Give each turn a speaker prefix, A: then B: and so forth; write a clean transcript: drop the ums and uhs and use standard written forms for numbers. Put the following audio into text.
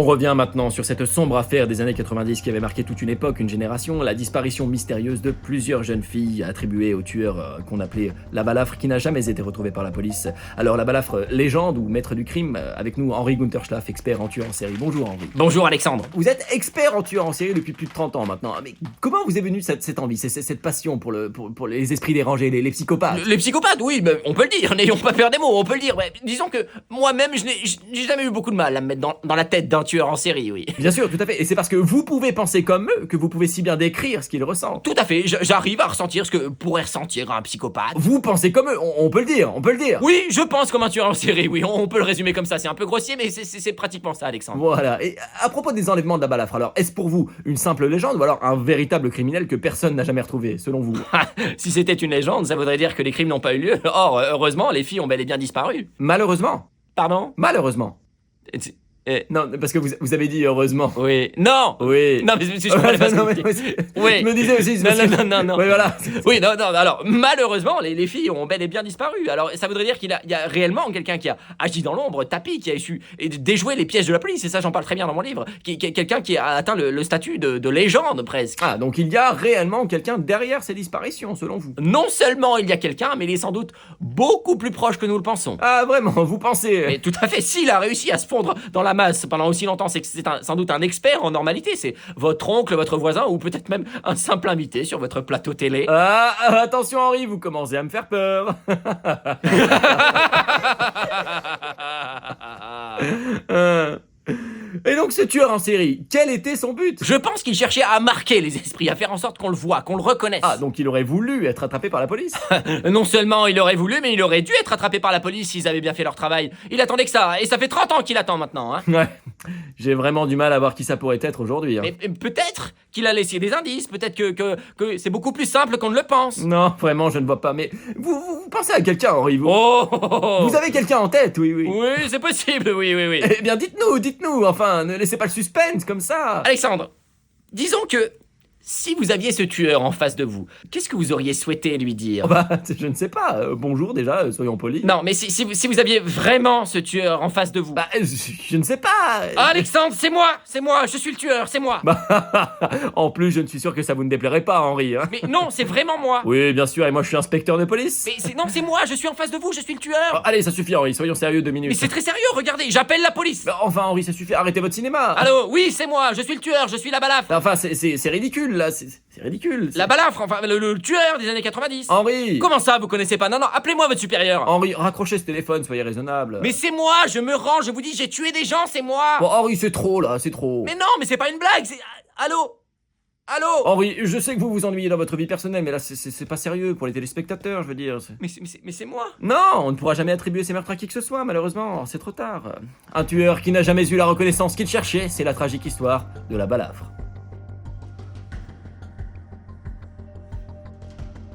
A: On revient maintenant sur cette sombre affaire des années 90 qui avait marqué toute une époque, une génération, la disparition mystérieuse de plusieurs jeunes filles attribuées au tueur qu'on appelait la balafre, qui n'a jamais été retrouvé par la police. Alors la balafre, légende ou maître du crime, avec nous Henri Gunther Schlaff, expert en tueur en série. Bonjour Henri.
B: Bonjour Alexandre.
A: Vous êtes expert en tueur en série depuis plus de 30 ans maintenant, mais comment vous est venue cette envie, cette passion pour les esprits dérangés, les psychopathes?
B: Les psychopathes, oui, ben, on peut le dire, n'ayons pas peur des mots, on peut le dire. Mais disons que moi-même, j'ai jamais eu beaucoup de mal à me mettre dans la tête d'un tueur en série, oui.
A: Bien sûr, tout à fait, et c'est parce que vous pouvez penser comme eux que vous pouvez si bien décrire ce qu'ils ressentent.
B: Tout à fait, j'arrive à ressentir ce que pourrait ressentir un psychopathe.
A: Vous pensez comme eux, on peut le dire, on peut le dire.
B: Oui, je pense comme un tueur en série, oui, on peut le résumer comme ça, c'est un peu grossier, mais c'est pratiquement ça, Alexandre.
A: Voilà, et à propos des enlèvements de la balafre, alors, est-ce pour vous une simple légende ou alors un véritable criminel que personne n'a jamais retrouvé, selon vous?
B: Si c'était une légende, ça voudrait dire que les crimes n'ont pas eu lieu. Or, heureusement, les filles ont bel et bien disparu.
A: Malheureusement.
B: Pardon?
A: Malheureusement. Non, parce que vous avez dit heureusement.
B: Oui. Non!
A: Oui.
B: Non, mais je comprenais pas ce que vous dites. Oui.
A: Je me disais aussi.
B: Non.
A: Oui, voilà.
B: Oui, non, alors, malheureusement, les filles ont bel et bien disparu. Alors, ça voudrait dire qu'il y a réellement quelqu'un qui a agi dans l'ombre, tapis, qui a su déjouer les pièges de la police, et ça, j'en parle très bien dans mon livre. Quelqu'un qui a atteint le statut de légende, presque.
A: Ah, donc il y a réellement quelqu'un derrière ces disparitions, selon vous?
B: Non seulement il y a quelqu'un, mais il est sans doute beaucoup plus proche que nous le pensons.
A: Ah, vraiment, vous pensez?
B: Mais tout à fait, s'il a réussi à se fondre dans la masse pendant aussi longtemps, c'est que c'est sans doute un expert en normalité. C'est votre oncle, votre voisin, ou peut-être même un simple invité sur votre plateau télé.
A: Ah, attention Henri, vous commencez à me faire peur. Et donc ce tueur en série, quel était son but?
B: Je pense qu'il cherchait à marquer les esprits, à faire en sorte qu'on le voie, qu'on le reconnaisse.
A: Ah, donc il aurait voulu être attrapé par la police?
B: Non seulement il aurait voulu, mais il aurait dû être attrapé par la police s'ils avaient bien fait leur travail. Il attendait que ça, et ça fait 30 ans qu'il attend maintenant, hein.
A: Ouais, j'ai vraiment du mal à voir qui ça pourrait être aujourd'hui. Hein.
B: Mais peut-être qu'il a laissé des indices, peut-être que c'est beaucoup plus simple qu'on ne le pense.
A: Non, vraiment, je ne vois pas, mais vous pensez à quelqu'un, Henri, vous?
B: Oh!
A: Vous avez quelqu'un en tête, oui.
B: Oui, c'est possible, oui.
A: Eh bien, dites-nous, enfin, ne laissez pas le suspense comme ça.
B: Alexandre, disons que si vous aviez ce tueur en face de vous, qu'est-ce que vous auriez souhaité lui dire?
A: Oh bah, je ne sais pas, bonjour déjà, soyons polis.
B: Non, mais si vous aviez vraiment ce tueur en face de vous.
A: Bah, je ne sais pas.
B: Alexandre, c'est moi, je suis le tueur, c'est moi.
A: Bah, en plus, je ne suis sûr que ça vous ne déplairait pas, Henri. Hein.
B: Mais non, c'est vraiment moi.
A: Oui, bien sûr, et moi je suis inspecteur de police.
B: Mais non, c'est moi, je suis en face de vous, je suis le tueur.
A: Oh, allez, ça suffit, Henri, soyons sérieux 2 minutes.
B: Mais c'est très sérieux, regardez, j'appelle la police.
A: Bah, enfin, Henri, ça suffit, arrêtez votre cinéma.
B: Allô, oui, c'est moi, je suis le tueur, je suis la balafre.
A: Enfin, c'est ridicule, là, c'est ridicule.
B: La balafre, enfin, le tueur des années 90.
A: Henri.
B: Comment ça, vous connaissez pas? Non, appelez-moi votre supérieur.
A: Henri, raccrochez ce téléphone, soyez raisonnable.
B: Mais c'est moi, je me rends, je vous dis, j'ai tué des gens, c'est moi.
A: Bon, Henri, c'est trop, là, c'est trop.
B: Mais non, mais c'est pas une blague, c'est... Allô?
A: Henri, je sais que vous vous ennuyez dans votre vie personnelle, mais là, c'est pas sérieux pour les téléspectateurs, je veux dire.
B: Mais c'est moi.
A: Non, on ne pourra jamais attribuer ces meurtres à qui que ce soit, malheureusement, c'est trop tard. Un tueur qui n'a jamais eu la reconnaissance qu'il cherchait, c'est la tragique histoire de la balafre.